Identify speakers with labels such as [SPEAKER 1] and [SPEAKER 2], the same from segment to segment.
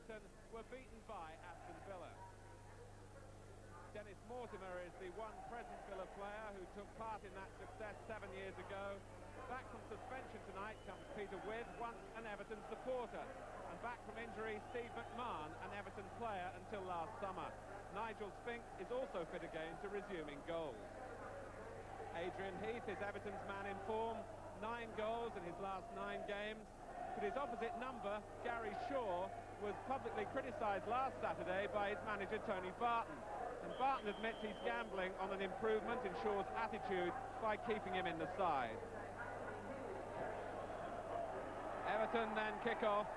[SPEAKER 1] Everton were beaten by Aston Villa. Dennis Mortimer is the one present Villa player who took part in that success 7 years ago. Back from suspension tonight comes Peter With, once an Everton supporter. And back from injury, Steve McMahon, an Everton player until last summer. Nigel Spink is also fit again to resuming goals. Adrian Heath is Everton's man in form, 9 goals in his last 9 games. But his opposite number, Gary Shaw, was publicly criticised last Saturday by his manager Tony Barton. And Barton admits he's gambling on an improvement in Shaw's attitude by keeping him in the side. Everton then kick off.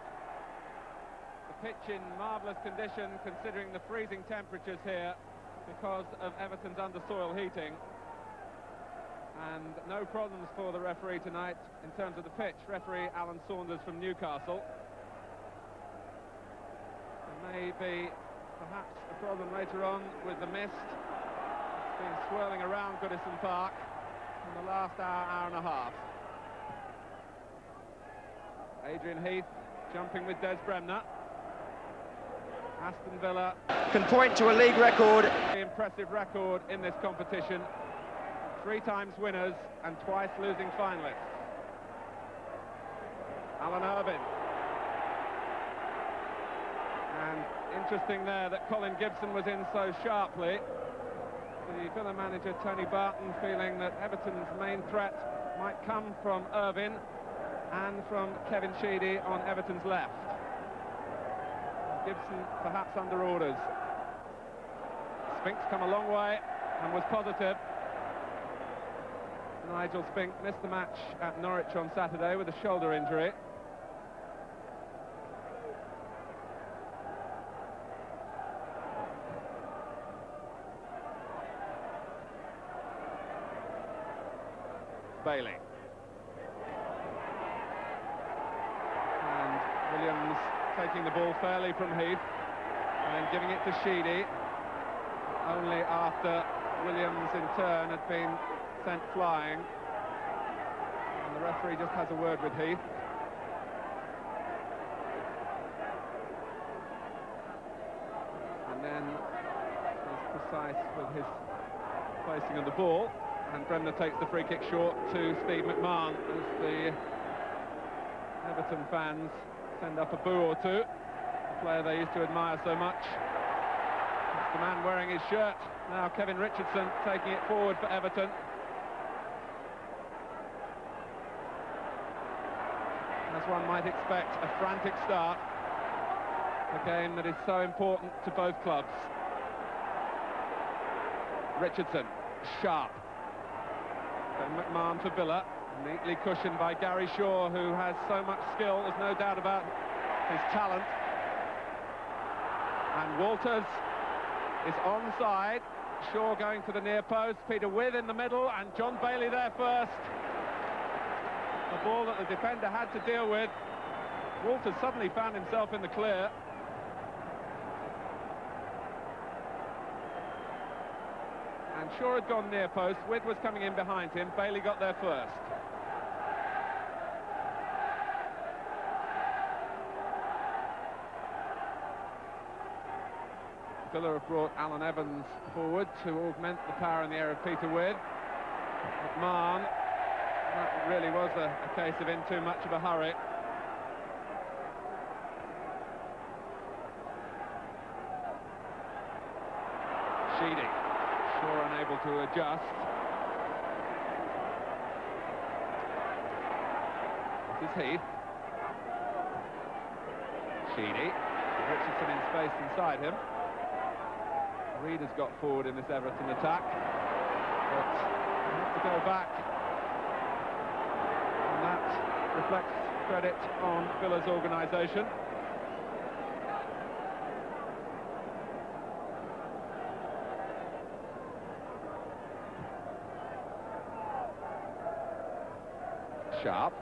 [SPEAKER 1] The pitch in marvellous condition considering the freezing temperatures here because of Everton's undersoil heating. And no problems for the referee tonight in terms of the pitch. Referee Alan Saunders from Newcastle. There may be perhaps a problem later on with the mist. It's been swirling around Goodison Park in the last hour and a half. Adrian Heath jumping with Des Bremner. Aston Villa
[SPEAKER 2] can point to a league record.
[SPEAKER 1] Impressive record in this competition. 3 times winners and twice losing finalists. Alan Irvine. And interesting there that Colin Gibson was in so sharply. The Villa manager Tony Barton feeling that Everton's main threat might come from Irvine and from Kevin Sheedy on Everton's left. Gibson perhaps under orders. Spink's come a long way and was positive. Nigel Spink missed the match at Norwich on Saturday with a shoulder injury. Bailey. And Williams taking the ball fairly from Heath and then giving it to Sheedy, only after Williams in turn had been sent flying, and the referee just has a word with Heath. And then he's precise with his placing of the ball, and Bremner takes the free kick short to Steve McMahon as the Everton fans send up a boo or two. The player they used to admire so much. It's the man wearing his shirt. Now Kevin Richardson taking it forward for Everton. As one might expect, a frantic start. A game that is so important to both clubs. Richardson, sharp. Then McMahon for Villa, neatly cushioned by Gary Shaw, who has so much skill, there's no doubt about his talent. And Walters is onside. Shaw going to the near post, Peter With in the middle, and John Bailey there first. The ball that the defender had to deal with. Walters suddenly found himself in the clear. And Shaw had gone near post, With was coming in behind him, Bailey got there first. Villa have brought Alan Evans forward to augment the power in the area of Peter With. McMahon, that really was a case of in too much of a hurry. Sheedy, Shaw unable to adjust. This is Heath. Sheedy, Richardson in space inside him. Reid has got forward in this Everton attack, but they have to go back, and that reflects credit on Villa's organisation. Sharp.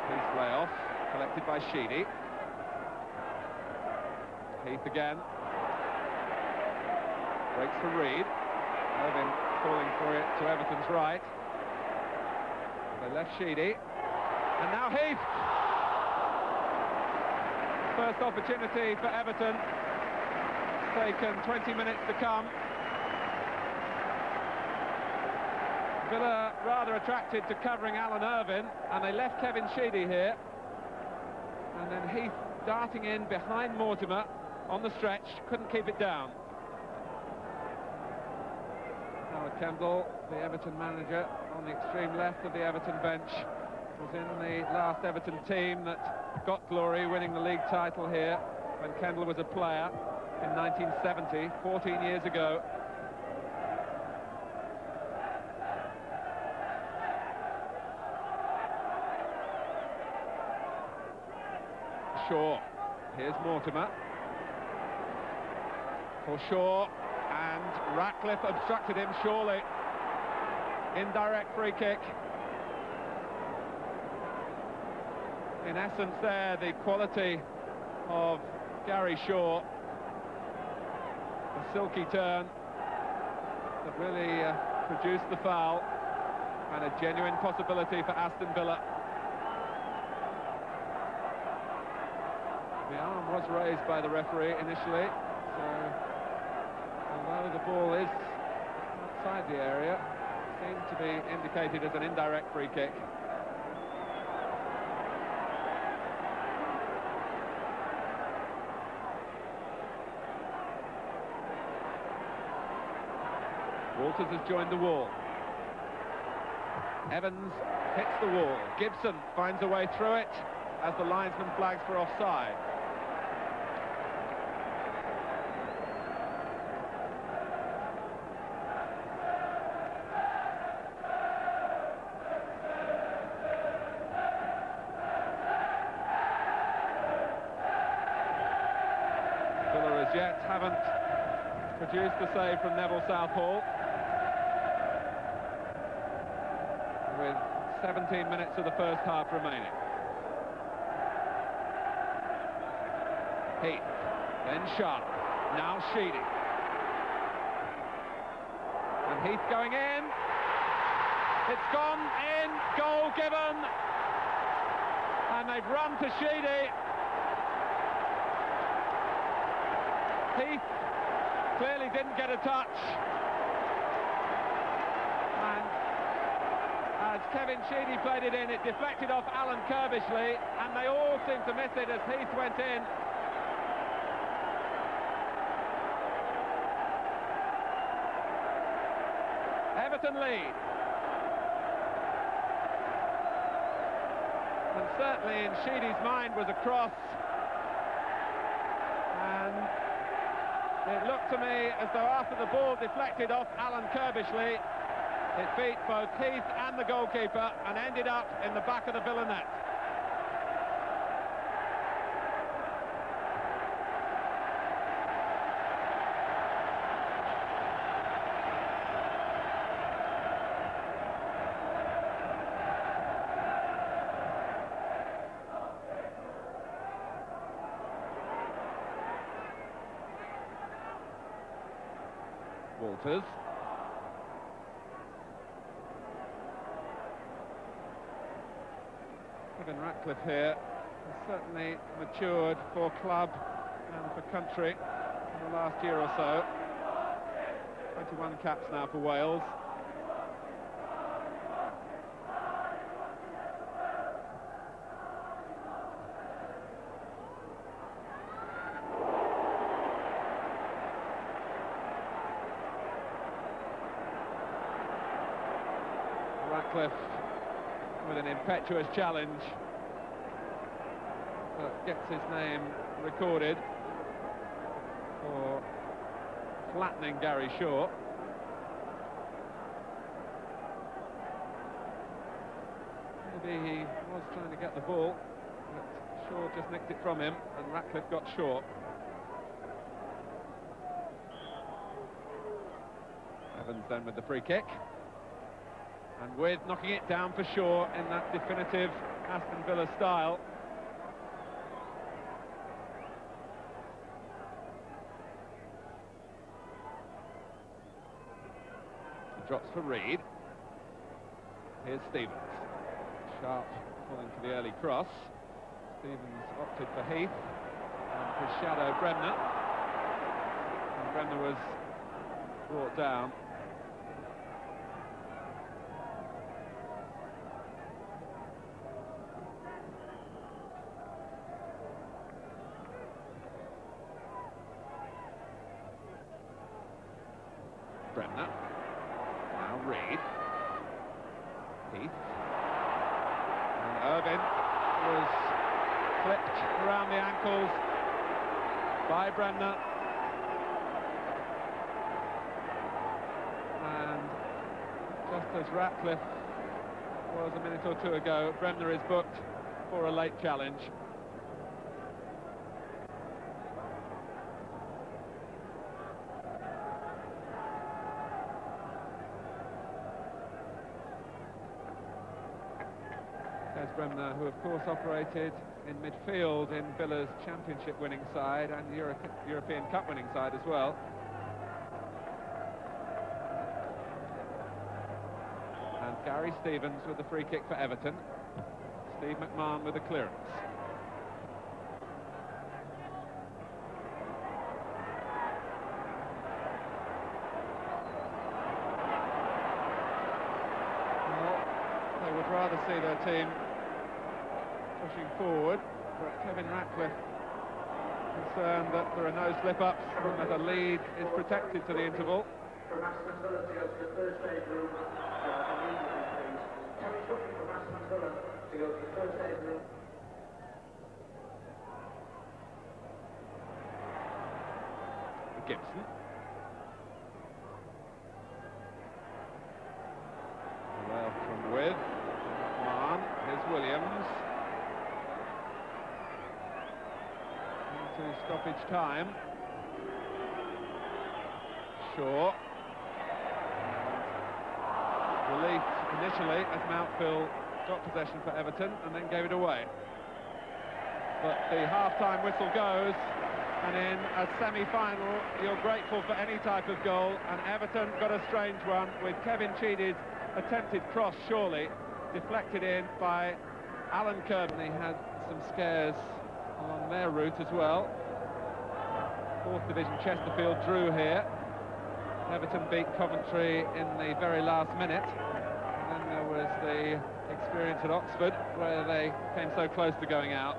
[SPEAKER 1] Heath lay off, collected by Sheedy. Heath again. Breaks for Reid. Irvine calling for it to Everton's right. They left Sheedy. And now Heath. First opportunity for Everton. It's taken 20 minutes to come. Villa rather attracted to covering Alan Irvine, and they left Kevin Sheedy here. And then Heath darting in behind Mortimer on the stretch, couldn't keep it down. Howard Kendall, the Everton manager, on the extreme left of the Everton bench, was in the last Everton team that got glory, winning the league title here when Kendall was a player in 1970, 14 years ago. Shaw, here's Mortimer for Shaw, and Ratcliffe obstructed him, surely. Indirect free kick. In essence there, the quality of Gary Shaw, a silky turn that really produced the foul, and a genuine possibility for Aston Villa. The arm was raised by the referee initially, so although the ball is outside the area, it seemed to be indicated as an indirect free kick. Walters has joined the wall. Evans hits the wall. Gibson finds a way through it as the linesman flags for offside. Villa as yet haven't produced the save from Neville Southall, with 17 minutes of the first half remaining. Heath, then Sharp, now Sheedy. And Heath going in. It's gone in, goal given. And they've run to Sheedy. Heath clearly didn't get a touch. And as Kevin Sheedy played it in, it deflected off Alan Kirbishley, and they all seemed to miss it as Heath went in. Everton lead. And certainly in Sheedy's mind was a cross. And it looked to me as though after the ball deflected off Alan Kirbishley, it beat both Heath and the goalkeeper and ended up in the back of the Villa net. Walters. Kevin Ratcliffe here has certainly matured for club and for country in the last year or so. 21 caps now for Wales. Ratcliffe with an impetuous challenge that gets his name recorded for flattening Gary Shaw. Maybe he was trying to get the ball, but Shaw just nicked it from him, and Ratcliffe got short. Evans then with the free kick. And with knocking it down for Shaw in that definitive Aston Villa style. He drops for Reed. Here's Stevens. Sharp falling for the early cross. Stevens opted for Heath. His shadow, Bremner. And Bremner was brought down. Bremner. Now Reed. Heath. And Irvin was flipped around the ankles by Bremner. And just as Ratcliffe was a minute or two ago, Bremner is booked for a late challenge. Bremner, who of course operated in midfield in Villa's Championship winning side and European Cup winning side as well. And Gary Stevens with the free kick for Everton. Steve McMahon with the clearance. Well, they would rather see their team pushing forward, but Kevin Ratcliffe concerned that there are no slip-ups and that a lead is protected to the interval.
[SPEAKER 3] From Aston Villa to go to the first aid room. Terry Tuffy from Aston Villa to go to the first aid room.
[SPEAKER 1] Gibson. Well from With. McMahon. Here's Williams. Into stoppage time. Shaw. Relief initially as Mountfield got possession for Everton and then gave it away. But the half-time whistle goes, and in a semi-final you're grateful for any type of goal, and Everton got a strange one with Kevin Cheedy's attempted cross, surely deflected in by Alan Kirby. He had some scares along their route as well. 4th Division Chesterfield drew here. Everton beat Coventry in the very last minute. And then there was the experience at Oxford where they came so close to going out.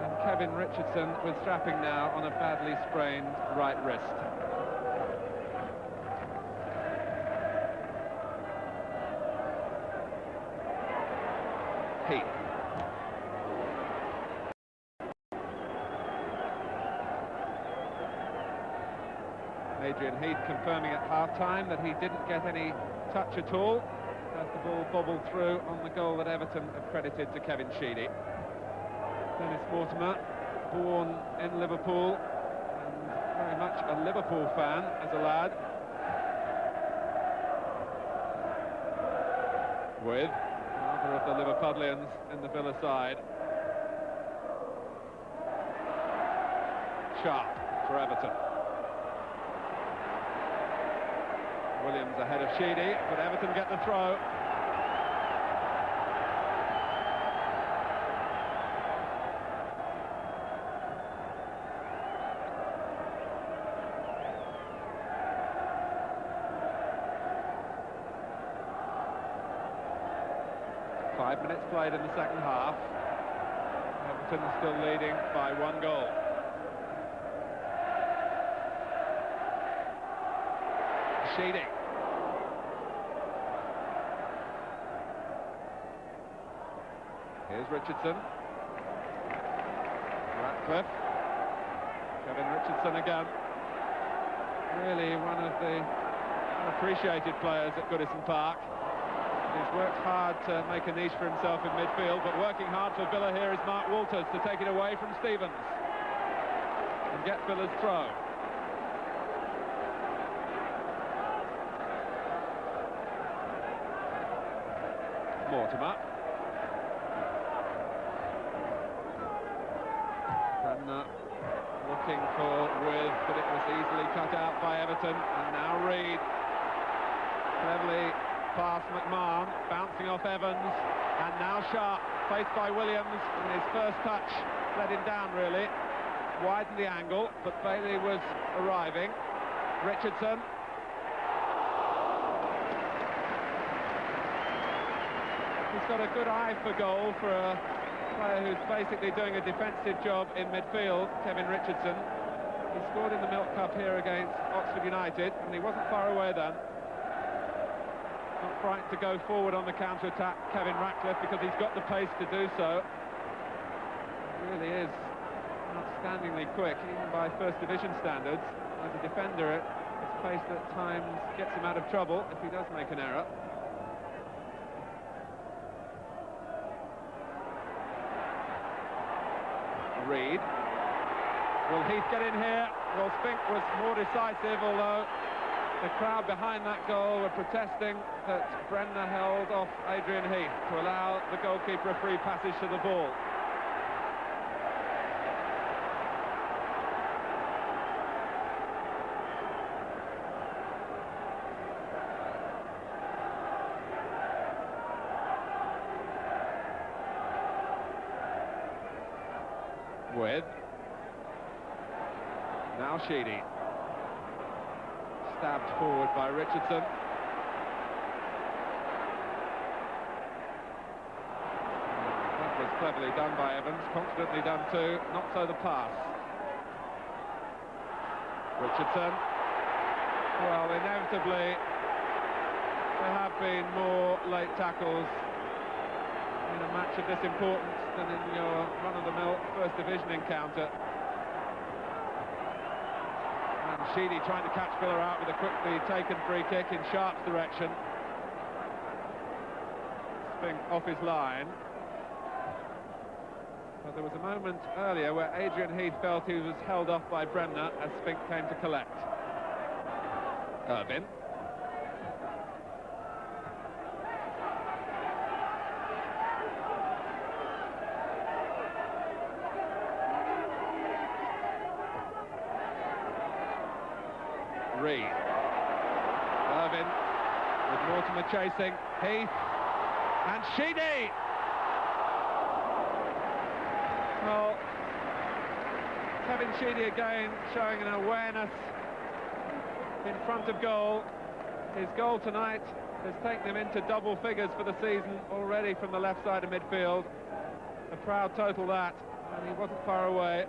[SPEAKER 1] And Kevin Richardson with strapping now on a badly sprained right wrist. Heath. Adrian Heath confirming at half-time that he didn't get any touch at all as the ball bobbled through on the goal that Everton have credited to Kevin Sheedy. Dennis Mortimer, born in Liverpool and very much a Liverpool fan as a lad. With another of the Liverpudlians in the Villa side. Sharp for Everton. Williams ahead of Sheedy, but Everton get the throw. Five minutes played in the second half. Everton still leading by 1 goal. Sheedy. Here's Richardson. Ratcliffe. Kevin Richardson again. Really one of the unappreciated players at Goodison Park. He's worked hard to make a niche for himself in midfield, but working hard for Villa here is Mark Walters to take it away from Stevens and get Villa's throw. Mortimer. Bremner looking for With, but it was easily cut out by Everton. And now Reed. Cleverly past McMahon, bouncing off Evans. And now Sharp, faced by Williams. And his first touch let him down, really. Widened the angle, but Bailey was arriving. Richardson. He's got a good eye for goal for a player who's basically doing a defensive job in midfield, Kevin Richardson. He scored in the Milk Cup here against Oxford United, and he wasn't far away then. Not frightened to go forward on the counter-attack, Kevin Ratcliffe, because he's got the pace to do so. He really is outstandingly quick, even by First Division standards. As a defender, it's pace that at times gets him out of trouble if he does make an error. Reed. Will Heath get in here? Well, Spink was more decisive, although the crowd behind that goal were protesting that Bremner held off Adrian Heath to allow the goalkeeper a free passage to the ball. With now Sheedy, stabbed forward by Richardson. That was cleverly done by Evans, confidently done too, not so the pass. Richardson. Well, inevitably there have been more late tackles in a match of this importance than in your run-of-the-mill First Division encounter. And Sheedy trying to catch Villa out with a quickly taken free kick in Sharp's direction. Spink off his line. But there was a moment earlier where Adrian Heath felt he was held off by Bremner as Spink came to collect. Irvin. Reed. Irvin with Mortimer chasing. Heath and Sheedy. Well, Kevin Sheedy again showing an awareness in front of goal. His goal tonight has taken him into double figures for the season already from the left side of midfield. A proud total that, and he wasn't far away.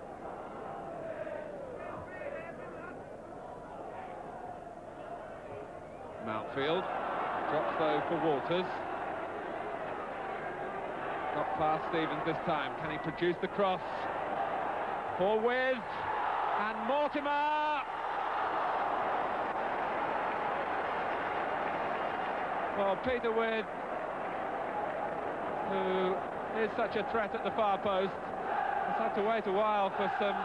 [SPEAKER 1] Mountfield drops though for Walters. Not past Stevens this time. Can he produce the cross? For With and Mortimer. Well, Peter With, who is such a threat at the far post, has had to wait a while for some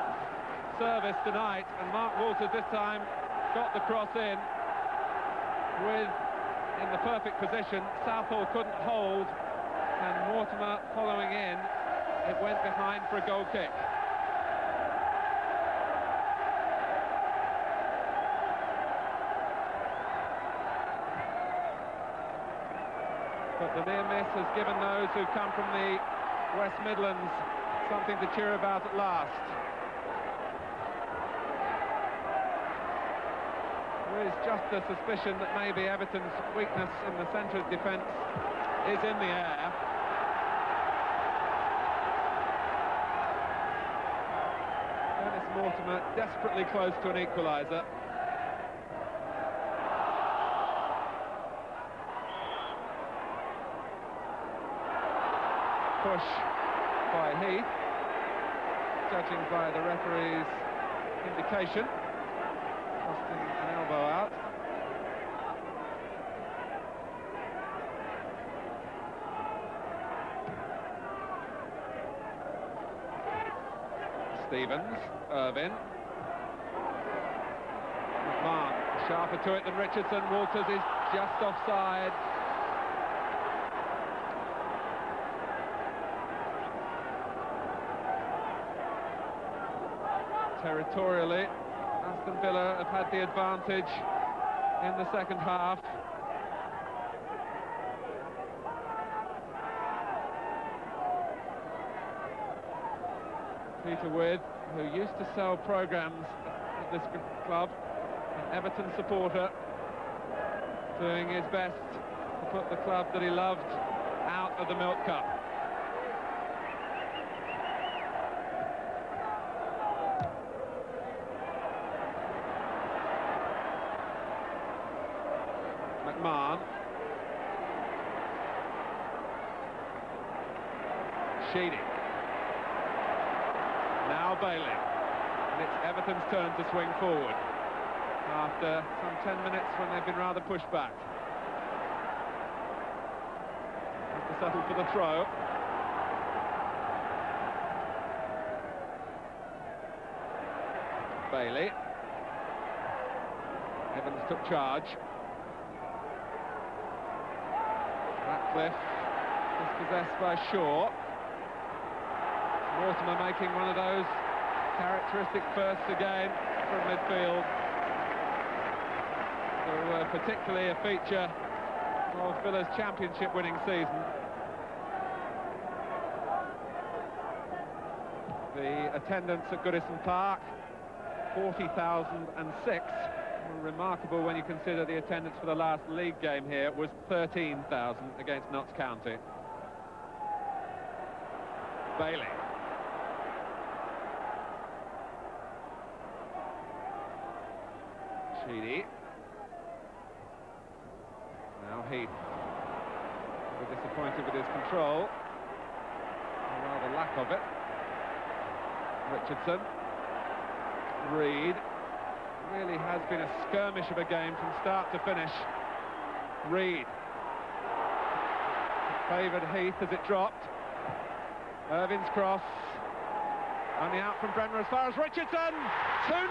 [SPEAKER 1] service tonight, and Mark Walters this time got the cross in. With in the perfect position, Southall couldn't hold, and Mortimer following in, it went behind for a goal kick. But the near miss has given those who come from the West Midlands something to cheer about at last. There is just a suspicion that maybe Everton's weakness in the centre of defence is in the air. Dennis Mortimer desperately close to an equaliser. Push by Heath, judging by the referee's indication. Costing an elbow out. Stevens, Irvin. McMahon, sharper to it than Richardson. Walters is just offside. Territorially, Aston Villa have had the advantage in the second half. Peter With, who used to sell programmes at this club, an Everton supporter, doing his best to put the club that he loved out of the Milk Cup. McMahon. Sheedy. Now Bailey. And it's Everton's turn to swing forward after some 10 minutes when they've been rather pushed back. Have to settle for the throw. Bailey. Evans took charge. Ratcliffe is possessed by Shaw. Mortimer making one of those characteristic bursts again from midfield. So particularly a feature of Villa's championship winning season. The attendance at Goodison Park, 40,006. Remarkable when you consider the attendance for the last league game here was 13,000 against Notts County. Bailey. Sheedy. Now Heath. We're disappointed with his control, or rather lack of it. Richardson. Reed. Really has been a skirmish of a game from start to finish. Reed. Favoured Heath as it dropped. Irvin's cross. Only out from Bremner as far as Richardson. 2-0!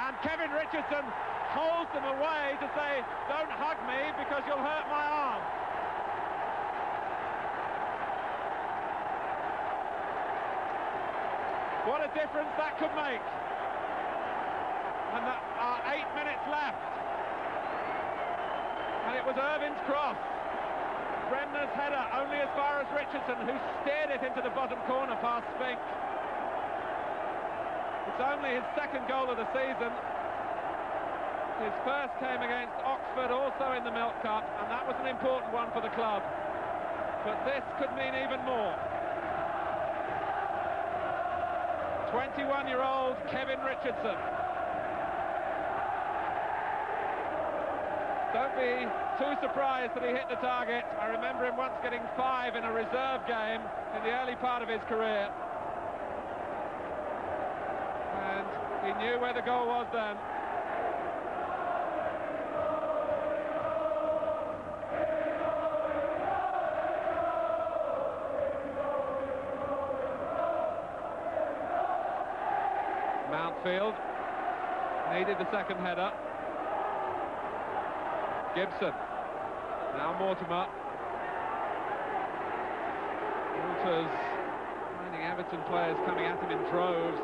[SPEAKER 1] And Kevin Richardson holds them away to say, don't hug me because you'll hurt my arm. What a difference that could make. And there are 8 minutes left. And it was Irvin's cross. Bremner's header only as far as Richardson, who steered it into the bottom corner past Spink. It's only his second goal of the season. His first came against Oxford, also in the Milk Cup, and that was an important one for the club. But this could mean even more. 21-year-old Kevin Richardson. Don't be too surprised that he hit the target. I remember him once getting 5 in a reserve game in the early part of his career. And he knew where the goal was then. Mountfield needed the second header. Gibson. Now Mortimer. Walters finding Everton players coming at him in droves.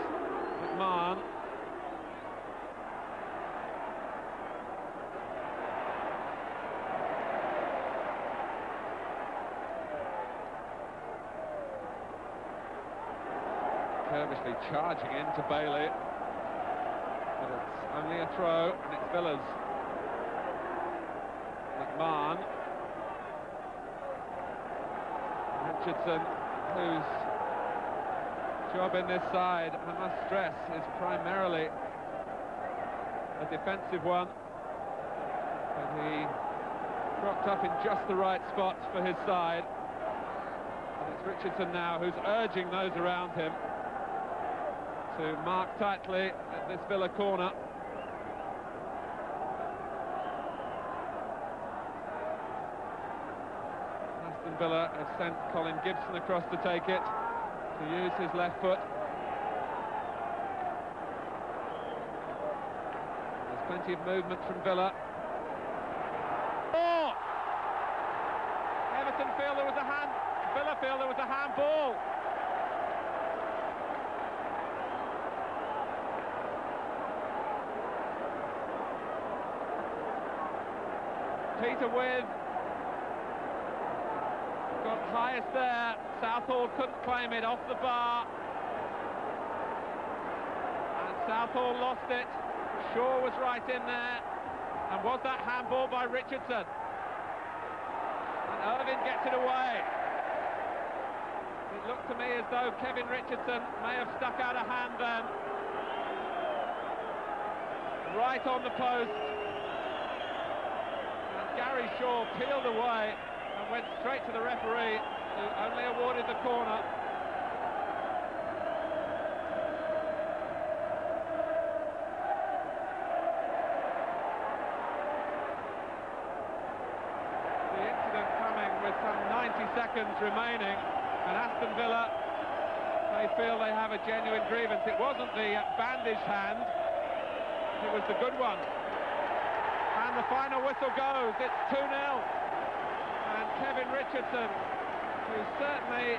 [SPEAKER 1] McMahon. Curvishly charging into Bailey. But it's only a throw, and it's Villa's. McMahon. Richardson, whose job in this side, I must stress, is primarily a defensive one. But he cropped up in just the right spots for his side. And it's Richardson now who's urging those around him to mark tightly at this Villa corner. Aston Villa have sent Colin Gibson across to take it, to use his left foot. There's plenty of movement from Villa. Oh! Everton feel there was a hand, Villa feel there was a handball. Peter With got highest there. Southall couldn't claim it, off the bar. Southall lost it. Shaw was right in there. And was that handball by Richardson? And Irvine gets it away. It looked to me as though Kevin Richardson may have stuck out a hand then. Right on the post. And Gary Shaw peeled away and went straight to the referee, who only awarded the corner. The incident coming with some 90 seconds remaining, and Aston Villa, they feel they have a genuine grievance. It wasn't the bandaged hand, it was the good one. And the final whistle goes, it's 2-0. And Kevin Richardson, who certainly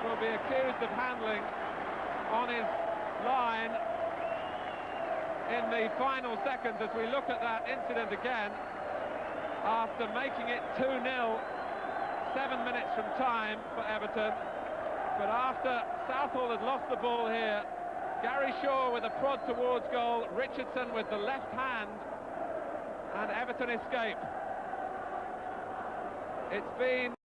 [SPEAKER 1] will be accused of handling on his line in the final seconds, as we look at that incident again, after making it 2-0, 7 minutes from time for Everton. But after Southall had lost the ball here, Gary Shaw with a prod towards goal, Richardson with the left hand, and Everton escape. It's been